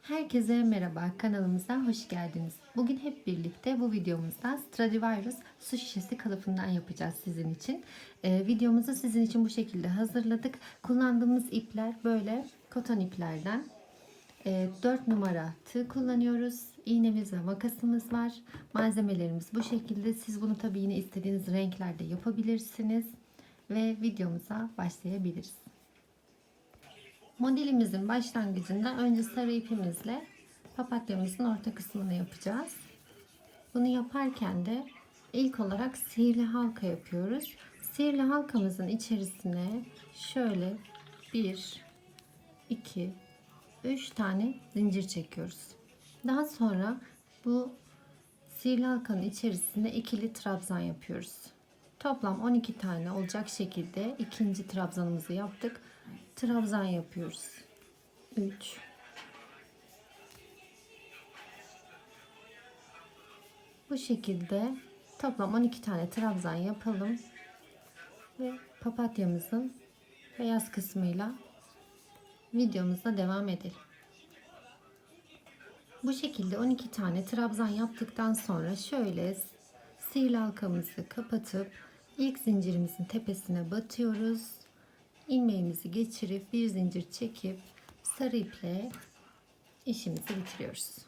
Herkese merhaba, kanalımıza hoş geldiniz. Bugün hep birlikte bu videomuzda Stradivarius su şişesi kılıfından yapacağız sizin için. Videomuzu sizin için bu şekilde hazırladık. Kullandığımız ipler böyle koton iplerden. 4 numara tığ kullanıyoruz. İğnemiz ve makasımız var. Malzemelerimiz bu şekilde. Siz bunu tabii yine istediğiniz renklerde yapabilirsiniz. Ve videomuza başlayabiliriz. Modelimizin başlangıcında önce sarı ipimizle papatyamızın orta kısmını yapacağız. Bunu yaparken de ilk olarak sihirli halka yapıyoruz. Sihirli halkamızın içerisine şöyle 1, 2, 3 tane zincir çekiyoruz. Daha sonra bu sihirli halkanın içerisine ikili trabzan yapıyoruz. Toplam 12 tane olacak şekilde ikinci trabzanımızı yaptık. Trabzan yapıyoruz. 3, bu şekilde toplam 12 tane trabzan yapalım ve papatyamızın beyaz kısmıyla videomuza devam edelim. Bu şekilde 12 tane trabzan yaptıktan sonra şöyle sihirli halkamızı kapatıp ilk zincirimizin tepesine batıyoruz. İlmeğimizi geçirip bir zincir çekip sarı iple işimizi bitiriyoruz.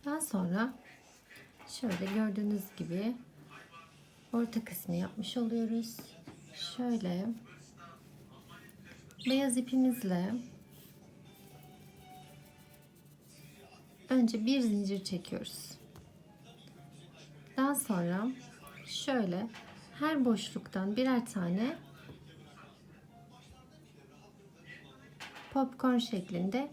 Daha sonra şöyle gördüğünüz gibi orta kısmı yapmış oluyoruz. Şöyle beyaz ipimizle önce bir zincir çekiyoruz. Daha sonra şöyle her boşluktan birer tane popcorn şeklinde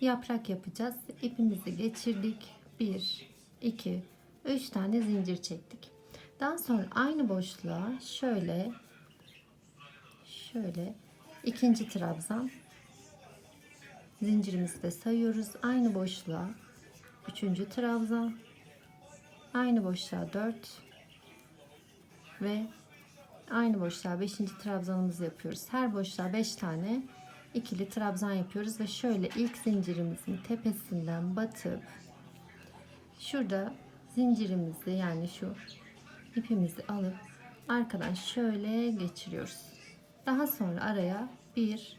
yaprak yapacağız. İpimizi geçirdik. 1, 2, 3 tane zincir çektik. Daha sonra aynı boşluğa şöyle ikinci trabzan zincirimizi de sayıyoruz. Aynı boşluğa üçüncü trabzan, aynı boşluğa 4 ve aynı boşluğa 5. trabzanımızı yapıyoruz. Her boşluğa 5 tane ikili trabzan yapıyoruz ve şöyle ilk zincirimizin tepesinden batıp şurada zincirimizi, yani şu ipimizi alıp arkadan şöyle geçiriyoruz. Daha sonra araya 1,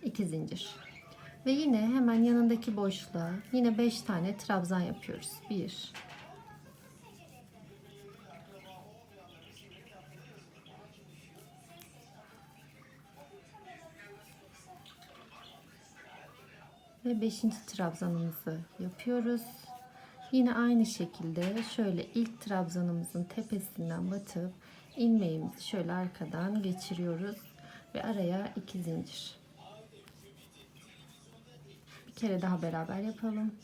2 zincir ve yine hemen yanındaki boşluğa yine 5 tane trabzan yapıyoruz. 1, ve 5. trabzanımızı yapıyoruz. Yine aynı şekilde şöyle ilk trabzanımızın tepesinden batıp ilmeğimizi şöyle arkadan geçiriyoruz ve araya 2 zincir. Bir kere daha beraber yapalım.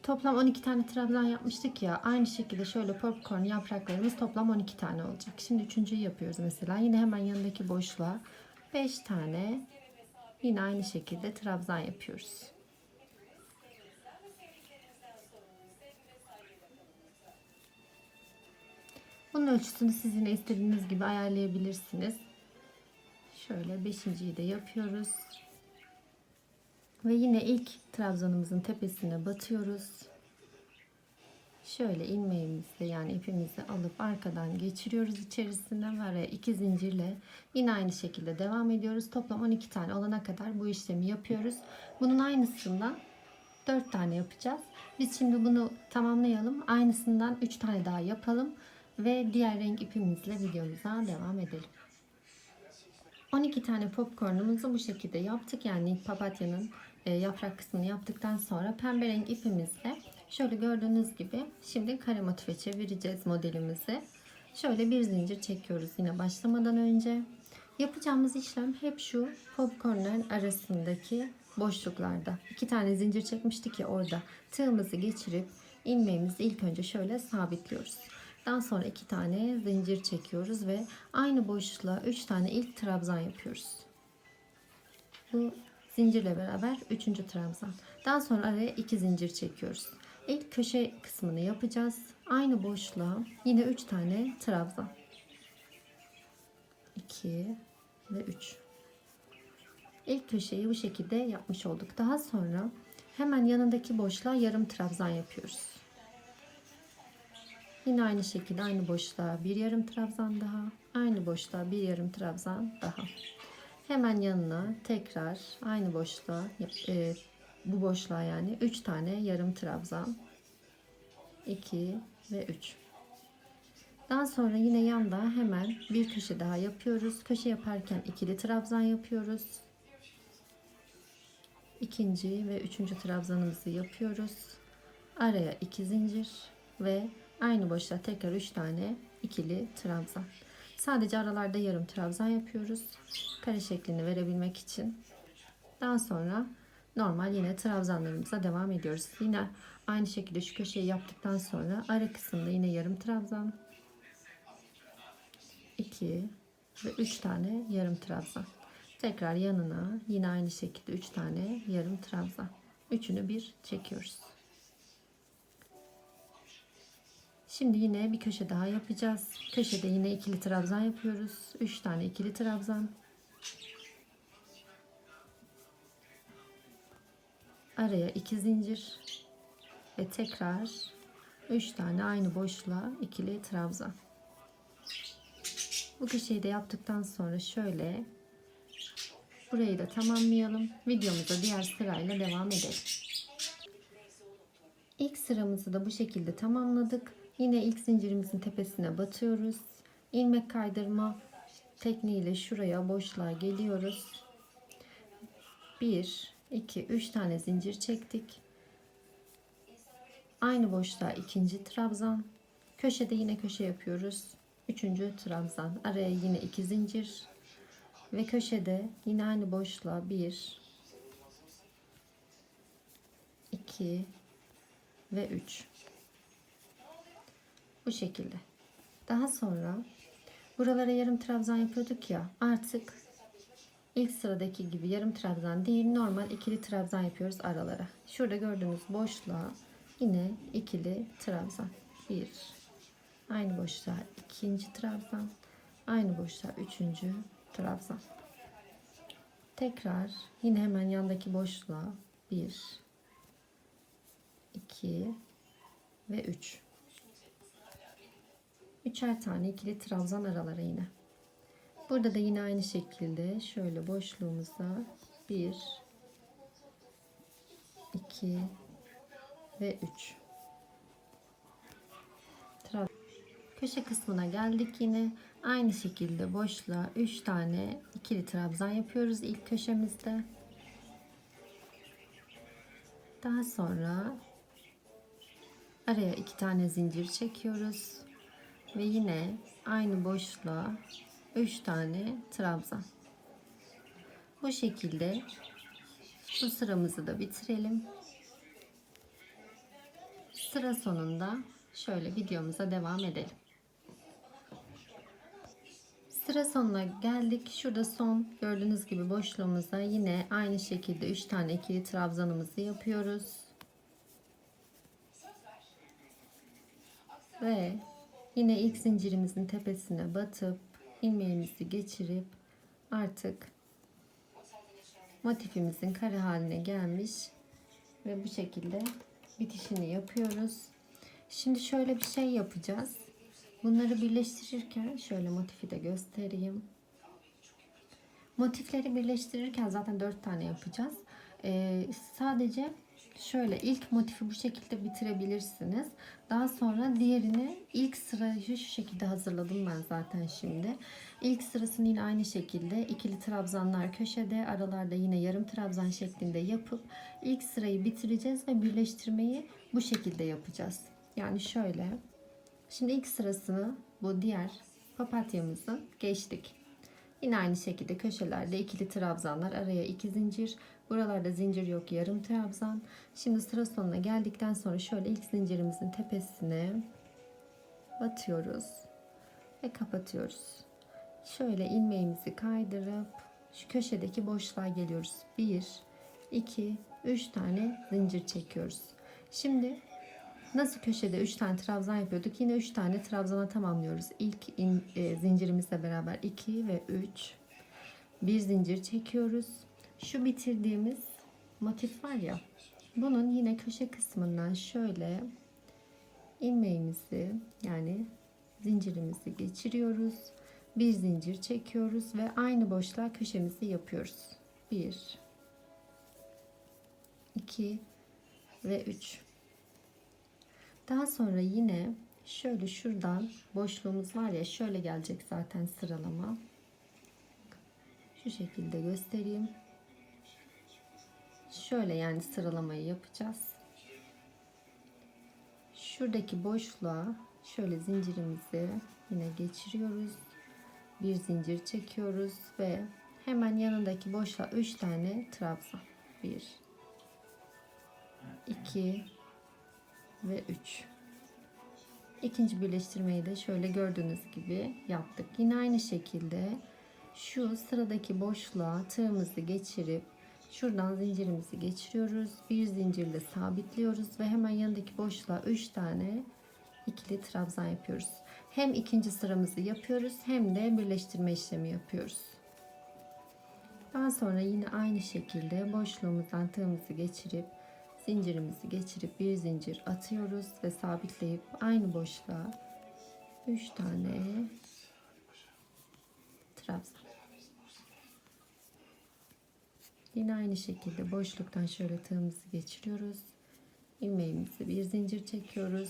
Toplam 12 tane trabzan yapmıştık ya, aynı şekilde şöyle popcorn yapraklarımız toplam 12 tane olacak. Şimdi üçüncüyü yapıyoruz mesela. Yine hemen yanındaki boşluğa 5 tane yine aynı şekilde trabzan yapıyoruz. Bunun ölçüsünü siz yine istediğiniz gibi ayarlayabilirsiniz. Şöyle 5.'yi de yapıyoruz. Ve yine ilk trabzanımızın tepesine batıyoruz. Şöyle ilmeğimizle, yani ipimizi alıp arkadan geçiriyoruz içerisinden ve araya 2 zincirle yine aynı şekilde devam ediyoruz. Toplam 12 tane olana kadar bu işlemi yapıyoruz. Bunun aynısından 4 tane yapacağız. Biz şimdi bunu tamamlayalım. Aynısından 3 tane daha yapalım ve diğer renk ipimizle videomuza devam edelim. 12 tane popcornumuzu bu şekilde yaptık. Yani papatyanın yaprak kısmını yaptıktan sonra pembe renk ipimizle şöyle gördüğünüz gibi şimdi kare motife çevireceğiz modelimizi. Şöyle bir zincir çekiyoruz yine başlamadan önce. Yapacağımız işlem hep şu popcornların arasındaki boşluklarda. 2 tane zincir çekmiştik ya, orada tığımızı geçirip ilmeğimizi ilk önce şöyle sabitliyoruz. Daha sonra 2 tane zincir çekiyoruz ve aynı boşluğa 3 tane ilk trabzan yapıyoruz. Bu zincirle beraber 3. trabzan. Daha sonra araya 2 zincir çekiyoruz. İlk köşe kısmını yapacağız. Aynı boşluğa yine 3 tane trabzan. 2 ve 3. İlk köşeyi bu şekilde yapmış olduk. Daha sonra hemen yanındaki boşluğa yarım trabzan yapıyoruz. Yine aynı şekilde aynı boşluğa bir yarım trabzan daha, aynı boşluğa bir yarım trabzan daha. Hemen yanına tekrar aynı boşluğa, bu boşluğa yani 3 tane yarım trabzan, 2 ve 3. Daha sonra yine yanda hemen bir köşe daha yapıyoruz. Köşe yaparken ikili trabzan yapıyoruz. İkinci ve üçüncü trabzanımızı yapıyoruz. Araya 2 zincir ve aynı boşluğa tekrar 3 tane ikili trabzan. Sadece aralarda yarım trabzan yapıyoruz. Kare şeklini verebilmek için. Daha sonra normal yine trabzanlarımıza devam ediyoruz. Yine aynı şekilde şu köşeyi yaptıktan sonra ara kısımda yine yarım trabzan, 2 ve 3 tane yarım trabzan. Tekrar yanına yine aynı şekilde 3 tane yarım trabzan. Üçünü bir çekiyoruz. Şimdi yine bir köşe daha yapacağız. Köşede yine ikili trabzan yapıyoruz. 3 tane ikili trabzan. Araya 2 zincir ve tekrar 3 tane aynı boşluğa ikili trabzan. Bu köşeyi de yaptıktan sonra şöyle burayı da tamamlayalım. Videomuza diğer sırayla devam edelim. İlk sıramızı da bu şekilde tamamladık. Yine ilk zincirimizin tepesine batıyoruz. İlmek kaydırma tekniğiyle şuraya boşluğa geliyoruz. 1, 2, 3 tane zincir çektik. Aynı boşluğa ikinci trabzan. Köşede yine köşe yapıyoruz. Üçüncü trabzan. Araya yine 2 zincir. Ve köşede yine aynı boşluğa 1, 2 ve 3. Bu şekilde. Daha sonra buralara yarım trabzan yapıyorduk ya, artık ilk sıradaki gibi yarım trabzan değil, normal ikili trabzan yapıyoruz aralara. Şurada gördüğünüz boşluğa yine ikili trabzan. 1, aynı boşluğa ikinci trabzan, aynı boşluğa üçüncü trabzan. Tekrar yine hemen yandaki boşluğa 1, 2 ve 3. Üçer tane ikili trabzan aralara yine. Burada da yine aynı şekilde şöyle boşluğumuza 1, 2 ve 3. Köşe kısmına geldik, yine aynı şekilde boşluğa 3 tane ikili trabzan yapıyoruz ilk köşemizde. Daha sonra araya 2 tane zincir çekiyoruz ve yine aynı boşluğa 3 tane trabzan. Bu şekilde bu sıramızı da bitirelim. Sıra sonunda şöyle videomuza devam edelim. Sıra sonuna geldik. Şurada son gördüğünüz gibi boşluğumuza yine aynı şekilde 3 tane ikili trabzanımızı yapıyoruz. Ve yine ilk zincirimizin tepesine batıp ilmeğimizi geçirip artık motifimizin kare haline gelmiş ve bu şekilde bitişini yapıyoruz. Şimdi şöyle bir şey yapacağız. Bunları birleştirirken şöyle motifi de göstereyim. Motifleri birleştirirken zaten 4 tane yapacağız. Sadece şöyle ilk motifi bu şekilde bitirebilirsiniz. Daha sonra diğerini ilk sırayı şu şekilde hazırladım ben zaten şimdi. İlk sırasını yine aynı şekilde ikili trabzanlar köşede, aralarda yine yarım trabzan şeklinde yapıp ilk sırayı bitireceğiz ve birleştirmeyi bu şekilde yapacağız. Yani şöyle. Şimdi ilk sırasını bu diğer papatyamızı geçtik. Yine aynı şekilde köşelerde ikili trabzanlar, araya 2 zincir. Buralarda zincir yok, yarım trabzan. Şimdi sıra sonuna geldikten sonra şöyle ilk zincirimizin tepesine batıyoruz ve kapatıyoruz. Şöyle ilmeğimizi kaydırıp şu köşedeki boşluğa geliyoruz. 1, 2, 3 tane zincir çekiyoruz. Şimdi nasıl köşede 3 tane trabzan yapıyorduk, yine 3 tane trabzana tamamlıyoruz. İlk zincirimizle beraber 2 ve 3. Bir zincir çekiyoruz. Şu bitirdiğimiz motif var ya, bunun yine köşe kısmından şöyle ilmeğimizi, yani zincirimizi geçiriyoruz. Bir zincir çekiyoruz ve aynı boşluğa köşemizi yapıyoruz. 1, 2 ve 3. Daha sonra yine şöyle şuradan boşluğumuz var ya, şöyle gelecek zaten sıralama. Şu şekilde göstereyim. Şöyle yani sıralamayı yapacağız. Şuradaki boşluğa şöyle zincirimizi yine geçiriyoruz. Bir zincir çekiyoruz ve hemen yanındaki boşluğa 3 tane trabzan. 1, 2 ve 3. İkinci birleştirmeyi de şöyle gördüğünüz gibi yaptık. Yine aynı şekilde şu sıradaki boşluğa tığımızı geçirip şuradan zincirimizi geçiriyoruz. Bir zincirle sabitliyoruz ve hemen yanındaki boşluğa 3 tane ikili trabzan yapıyoruz. Hem ikinci sıramızı yapıyoruz hem de birleştirme işlemi yapıyoruz. Daha sonra yine aynı şekilde boşluğumuzdan tığımızı geçirip zincirimizi geçirip bir zincir atıyoruz ve sabitleyip aynı boşluğa 3 tane trabzan. Yine aynı şekilde boşluktan şöyle tığımızı geçiriyoruz. İlmeğimizi bir zincir çekiyoruz.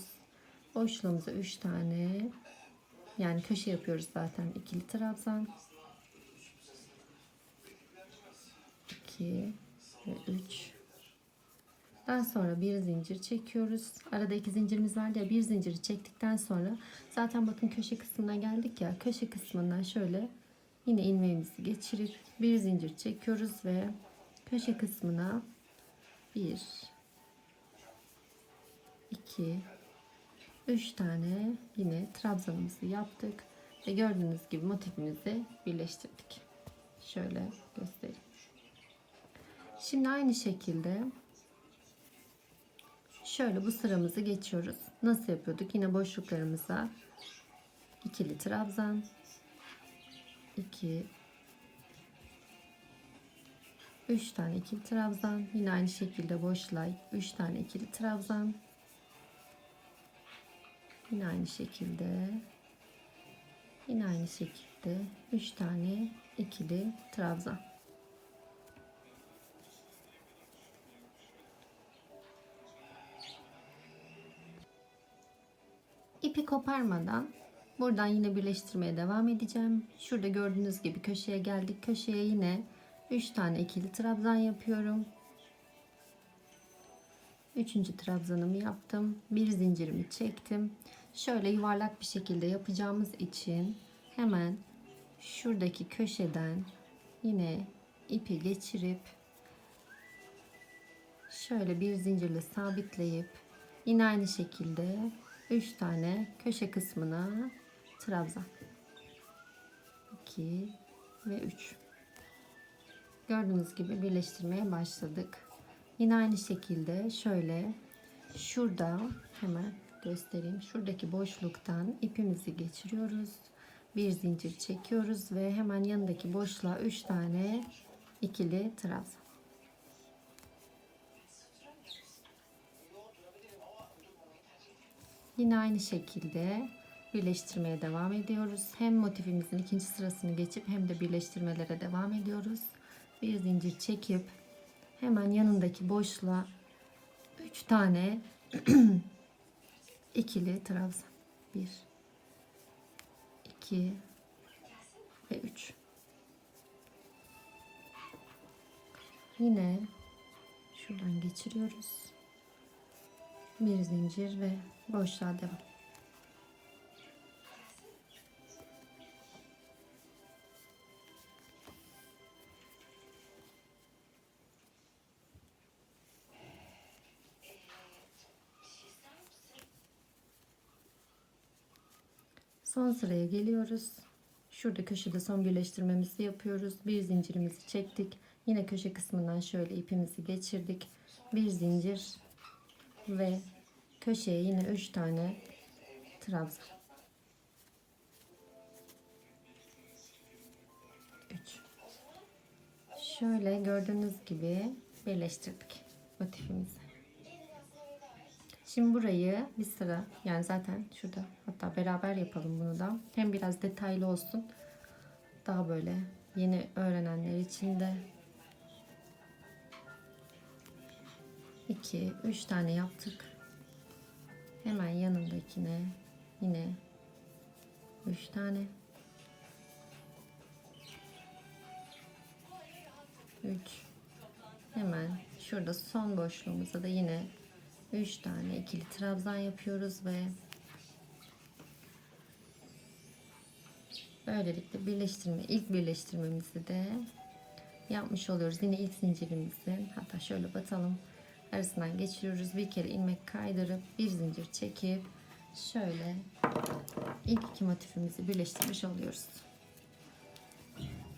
Boşluğumuza 3 tane, yani köşe yapıyoruz zaten, ikili trabzan. 2 ve 3. Daha sonra bir zincir çekiyoruz. Arada 2 zincirimiz vardı ya, bir zinciri çektikten sonra zaten bakın köşe kısmına geldik ya, köşe kısmından şöyle yine ilmeğimizi geçirip bir zincir çekiyoruz ve köşe kısmına 1, 2, 3 tane yine trabzanımızı yaptık ve gördüğünüz gibi motifimizi birleştirdik. Şöyle göstereyim. Şimdi aynı şekilde şöyle bu sıramızı geçiyoruz. Nasıl yapıyorduk? Yine boşluklarımıza ikili trabzan, 2, 3 tane ikili trabzan, yine aynı şekilde boşluğa 3 tane ikili trabzan, yine aynı şekilde 3 tane ikili trabzan. İpi koparmadan buradan yine birleştirmeye devam edeceğim. Şurada gördüğünüz gibi köşeye geldik. Köşeye yine 3 tane ikili trabzan yapıyorum. 3. trabzanımı yaptım. Bir zincirimi çektim. Şöyle yuvarlak bir şekilde yapacağımız için hemen şuradaki köşeden yine ipi geçirip şöyle bir zincirle sabitleyip yine aynı şekilde 3 tane köşe kısmına trabzan. 2 ve 3. Gördüğünüz gibi birleştirmeye başladık. Yine aynı şekilde şöyle şurada hemen göstereyim. Şuradaki boşluktan ipimizi geçiriyoruz. Bir zincir çekiyoruz ve hemen yanındaki boşluğa 3 tane ikili trabzan. Yine aynı şekilde birleştirmeye devam ediyoruz. Hem motifimizin ikinci sırasını geçip hem de birleştirmelere devam ediyoruz. Bir zincir çekip hemen yanındaki boşluğa 3 tane ikili trabzan. 1, 2 ve 3. Yine şuradan geçiriyoruz. Bir zincir ve boşluğa devam. Son sıraya geliyoruz. Şurada köşede son birleştirmemizi yapıyoruz. Bir zincirimizi çektik. Yine köşe kısmından şöyle ipimizi geçirdik. Bir zincir ve köşeye yine 3 tane trabzan. 3. Şöyle gördüğünüz gibi birleştirdik motifimizi. Şimdi burayı bir sıra, yani zaten şurada, hatta beraber yapalım bunu da. Hem biraz detaylı olsun. Daha böyle yeni öğrenenler için de 2 3 tane yaptık. Hemen yanındakine yine 3 tane. 3. Hemen şurada son boşluğumuza da yine 3 tane ikili trabzan yapıyoruz ve böylelikle ilk birleştirmemizi de yapmış oluyoruz. Yine ilk zincirimizin, hatta şöyle batalım, arasından geçiriyoruz. Bir kere ilmek kaydırıp bir zincir çekip şöyle ilk iki motifimizi birleştirmiş oluyoruz.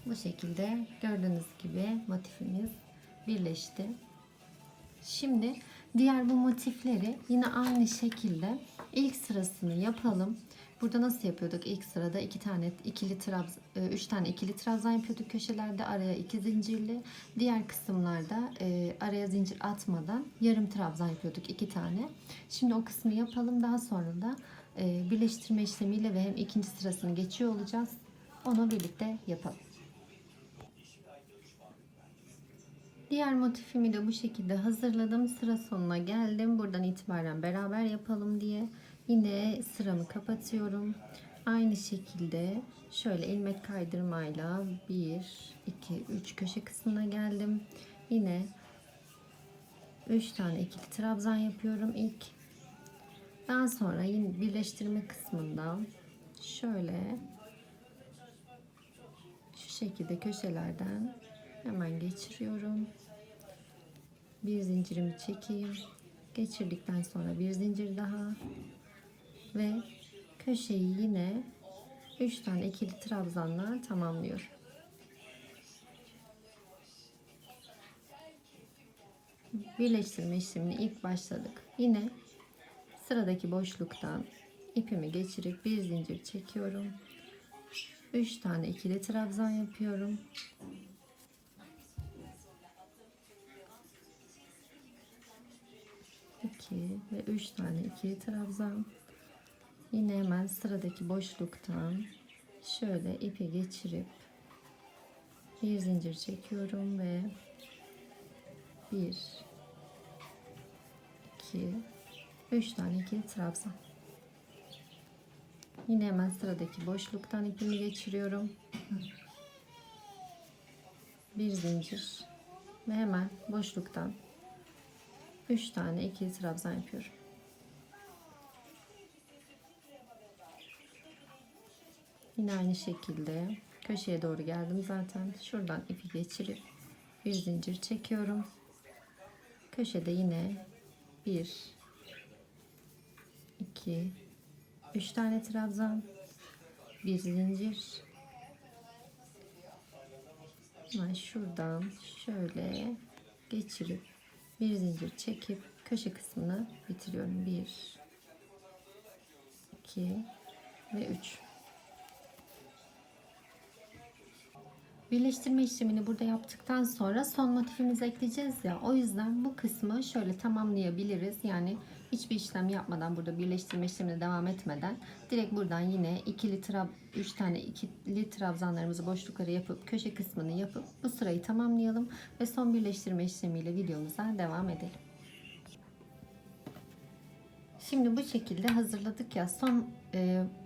Bu şekilde gördüğünüz gibi motifimiz birleşti. Şimdi diğer bu motifleri yine aynı şekilde ilk sırasını yapalım. Burada nasıl yapıyorduk? İlk sırada 3 tane ikili trabzan yapıyorduk köşelerde, araya 2 zincirli. Diğer kısımlarda araya zincir atmadan yarım trabzan yapıyorduk 2 tane. Şimdi o kısmı yapalım. Daha sonra da birleştirme işlemiyle ve hem ikinci sırasını geçiyor olacağız. Onu birlikte yapalım. Diğer motifimi de bu şekilde hazırladım. Sıra sonuna geldim. Buradan itibaren beraber yapalım diye yine sıramı kapatıyorum. Aynı şekilde şöyle ilmek kaydırmayla 1 2 3 köşe kısmına geldim. Yine 3 tane ikili trabzan yapıyorum ilk. Daha sonra yine birleştirme kısmından şöyle şu şekilde köşelerden hemen geçiriyorum. Bir zincirimi çekeyim. Geçirdikten sonra bir zincir daha ve köşeyi yine 3 tane ikili trabzanla tamamlıyorum. Birleştirme işlemini ilk başladık. Yine sıradaki boşluktan ipimi geçirip bir zincir çekiyorum. 3 tane ikili trabzan yapıyorum. 2 ve 3 tane ikili trabzan. Yine hemen sıradaki boşluktan şöyle ipi geçirip bir zincir çekiyorum ve 1 2 3 tane ikili trabzan. Yine hemen sıradaki boşluktan ipimi geçiriyorum. Bir zincir ve hemen boşluktan 3 tane ikili trabzan yapıyorum. Yine aynı şekilde köşeye doğru geldim zaten. Şuradan ipi geçirip bir zincir çekiyorum. Köşede yine 1 2 3 tane trabzan, bir zincir. Hemen şuradan şöyle geçirip bir zincir çekip köşe kısmını bitiriyorum. 1 2 ve 3. Birleştirme işlemini burada yaptıktan sonra son motifimizi ekleyeceğiz ya, o yüzden bu kısmı şöyle tamamlayabiliriz. Yani hiçbir işlem yapmadan, burada birleştirme işlemine devam etmeden direkt buradan yine 3 tane ikili trabzanlarımızı boşluklara yapıp köşe kısmını yapıp bu sırayı tamamlayalım ve son birleştirme işlemiyle videomuza devam edelim. Şimdi bu şekilde hazırladık ya, son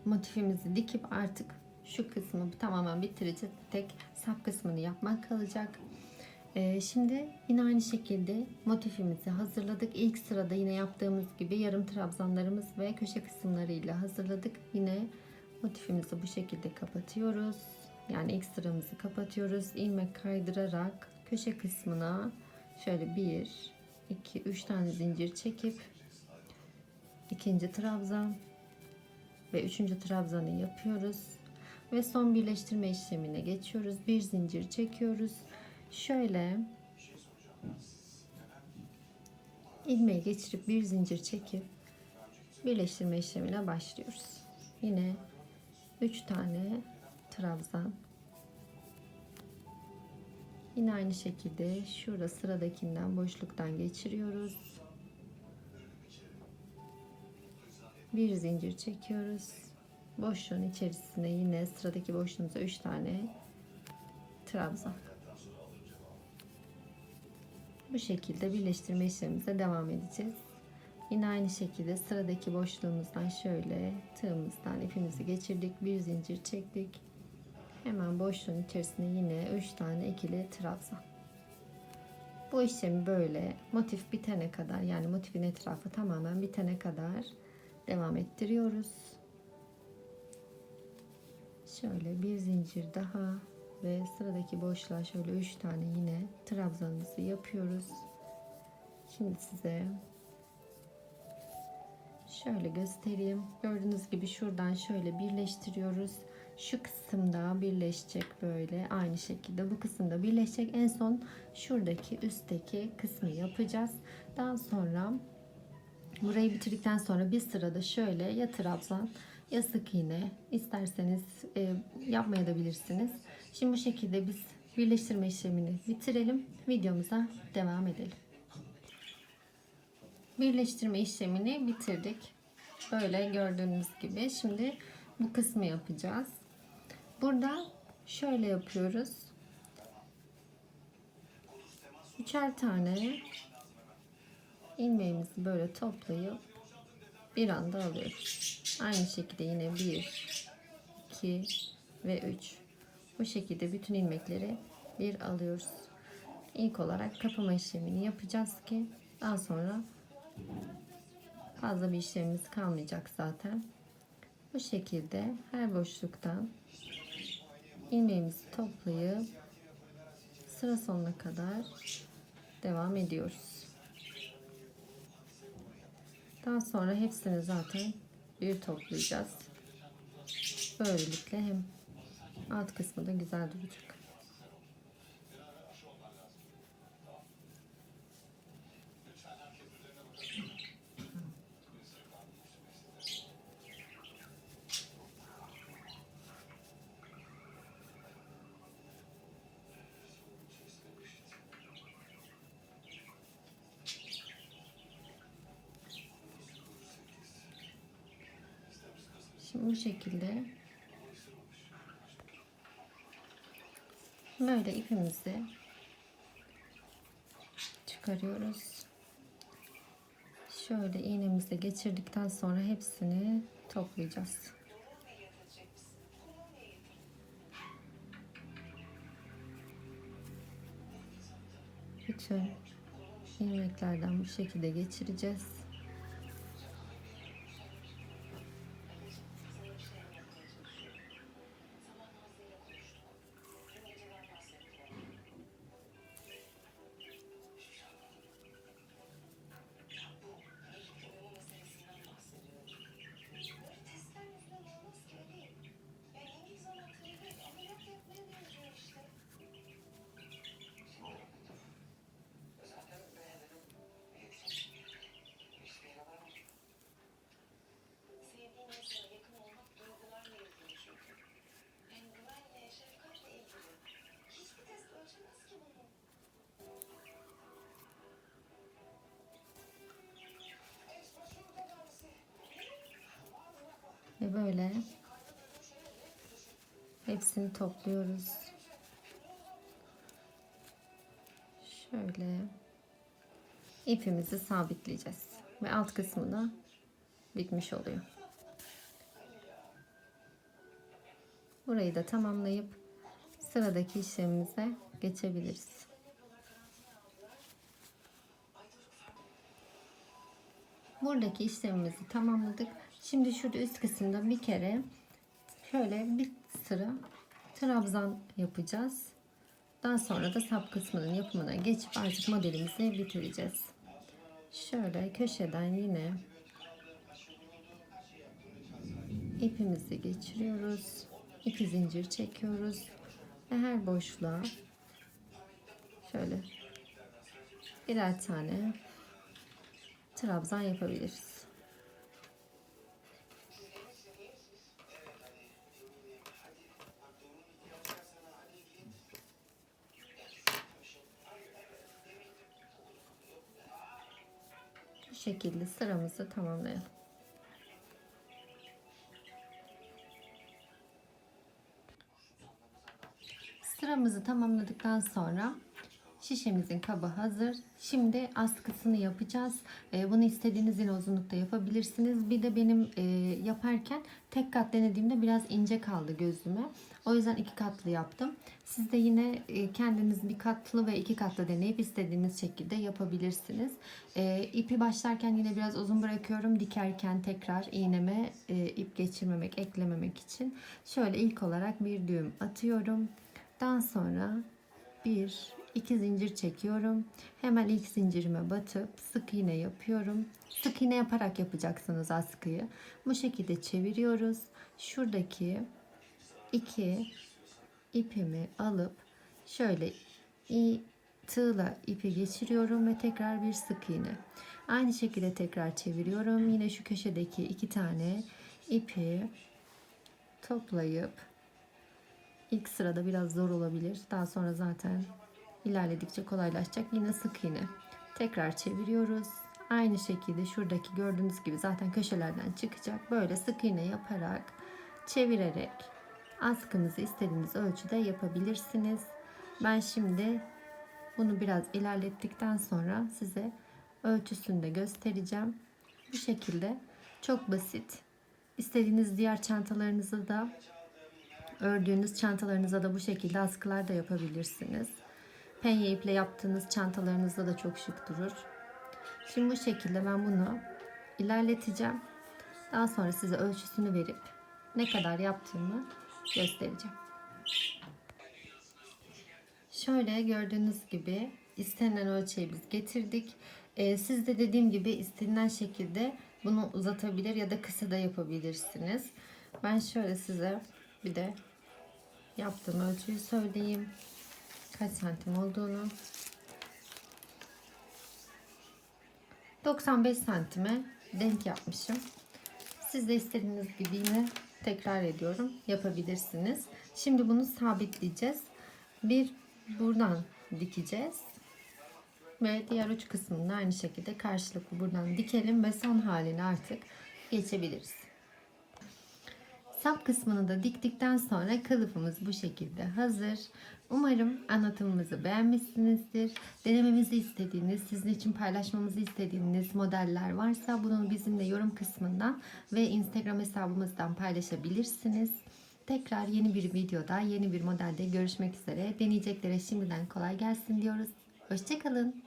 motifimizi dikip artık şu kısmı tamamen bitireceğiz. Tek sap kısmını yapmak kalacak. Şimdi yine aynı şekilde motifimizi hazırladık. İlk sırada yine yaptığımız gibi yarım trabzanlarımız ve köşe kısımlarıyla hazırladık. Yine motifimizi bu şekilde kapatıyoruz. Yani ilk sıramızı kapatıyoruz. İlmek kaydırarak köşe kısmına şöyle 1 2 3 tane zincir çekip ikinci trabzan ve üçüncü trabzanı yapıyoruz ve son birleştirme işlemine geçiyoruz. Bir zincir çekiyoruz. Şöyle ilmeği geçirip bir zincir çekip birleştirme işlemine başlıyoruz. Yine 3 tane trabzan, Yine aynı şekilde şurada sıradakinden boşluktan geçiriyoruz. Bir zincir çekiyoruz. Boşluğun içerisine yine sıradaki boşluğumuza 3 tane trabzan. Bu şekilde birleştirme işlemimize devam edeceğiz. Yine aynı şekilde sıradaki boşluğumuzdan şöyle tığımızdan ipimizi geçirdik. Bir zincir çektik. Hemen boşluğun içerisine yine 3 tane ikili trabzan. Bu işlemi böyle motif bitene kadar, yani motifin etrafı tamamen bitene kadar devam ettiriyoruz. Şöyle bir zincir daha ve sıradaki boşluğa şöyle 3 tane yine trabzanımızı yapıyoruz. Şimdi size şöyle göstereyim. Gördüğünüz gibi şuradan şöyle birleştiriyoruz. Şu kısımda birleşecek, böyle aynı şekilde bu kısımda birleşecek. En son şuradaki üstteki kısmı yapacağız. Daha sonra burayı bitirdikten sonra bir sırada şöyle ya trabzan ya sık iğne, isterseniz yapmaya da bilirsiniz. Şimdi bu şekilde biz birleştirme işlemini bitirelim. Videomuza devam edelim. Birleştirme işlemini bitirdik. Böyle gördüğünüz gibi. Şimdi bu kısmı yapacağız. Burada şöyle yapıyoruz. 3'er tane ilmeğimizi böyle toplayıp bir anda alıyoruz. Aynı şekilde yine 1, 2 ve 3. Bu şekilde bütün ilmekleri bir alıyoruz. İlk olarak kapama işlemini yapacağız ki daha sonra fazla bir işlemimiz kalmayacak zaten. Bu şekilde her boşluktan ilmeğimizi toplayıp sıra sonuna kadar devam ediyoruz. Daha sonra hepsini zaten bir toplayacağız. Böylelikle hem alt kısmı da güzel duracak. Şimdi bu şekilde böyle ipimizi çıkarıyoruz. Şöyle iğnemizle geçirdikten sonra hepsini toplayacağız. Bütün ilmeklerden bu şekilde geçireceğiz. Ve böyle hepsini topluyoruz. Şöyle ipimizi sabitleyeceğiz. Ve alt kısmı da bitmiş oluyor. Burayı da tamamlayıp sıradaki işlemimize geçebiliriz. Buradaki işlemimizi tamamladık. Şimdi şurada üst kısımda bir kere şöyle bir sıra trabzan yapacağız. Daha sonra da sap kısmının yapımına geçip artık modelimizi bitireceğiz. Şöyle köşeden yine ipimizi geçiriyoruz. 2 zincir çekiyoruz. Ve her boşluğa şöyle birer tane trabzan yapabiliriz. Bu şekilde sıramızı tamamlayalım. Sıramızı tamamladıktan sonra şişemizin kabı hazır. Şimdi askısını yapacağız. Bunu istediğiniz yine uzunlukta yapabilirsiniz. Bir de benim yaparken tek kat denediğimde biraz ince kaldı gözüme. O yüzden 2 katlı yaptım. Siz de yine kendiniz bir katlı ve 2 katlı deneyip istediğiniz şekilde yapabilirsiniz. İpi başlarken yine biraz uzun bırakıyorum. Dikerken tekrar iğneme ip geçirmemek, eklememek için. Şöyle ilk olarak bir düğüm atıyorum. Daha sonra 1-2 zincir çekiyorum. Hemen ilk zincirime batıp sık iğne yapıyorum. Sık iğne yaparak yapacaksınız askıyı. Bu şekilde çeviriyoruz. Şuradaki 2 ipimi alıp şöyle tığla ipi geçiriyorum ve tekrar bir sık iğne. Aynı şekilde tekrar çeviriyorum. Yine şu köşedeki 2 tane ipi toplayıp, İlk sırada biraz zor olabilir. Daha sonra zaten ilerledikçe kolaylaşacak. Yine sık iğne. Tekrar çeviriyoruz. Aynı şekilde şuradaki gördüğünüz gibi zaten köşelerden çıkacak. Böyle sık iğne yaparak, çevirerek askınızı istediğiniz ölçüde yapabilirsiniz. Ben şimdi bunu biraz ilerlettikten sonra size ölçüsünü de göstereceğim. Bu şekilde çok basit. İstediğiniz diğer çantalarınızı da, ördüğünüz çantalarınıza da bu şekilde askılar da yapabilirsiniz. Penye iple yaptığınız çantalarınızda da çok şık durur. Şimdi bu şekilde ben bunu ilerleteceğim. Daha sonra size ölçüsünü verip ne kadar yaptığımı göstereceğim. Şöyle gördüğünüz gibi istenilen ölçüye biz getirdik. Siz de dediğim gibi istenilen şekilde bunu uzatabilir ya da kısa da yapabilirsiniz. Ben şöyle size bir de yaptığım ölçüyü söyleyeyim. Kaç santim olduğunu. 95 santime denk yapmışım. Siz de istediğiniz gibi yine tekrar ediyorum yapabilirsiniz. Şimdi bunu sabitleyeceğiz. Bir buradan dikeceğiz. Ve diğer uç kısmını da aynı şekilde karşılıklı buradan dikelim ve son haline artık geçebiliriz. Sap kısmını da diktikten sonra kılıfımız bu şekilde hazır. Umarım anlatımımızı beğenmişsinizdir. Denememizi istediğiniz, sizin için paylaşmamızı istediğiniz modeller varsa bunu bizimle yorum kısmından ve Instagram hesabımızdan paylaşabilirsiniz. Tekrar yeni bir videoda, yeni bir modelde görüşmek üzere. Deneyeceklere şimdiden kolay gelsin diyoruz. Hoşça kalın.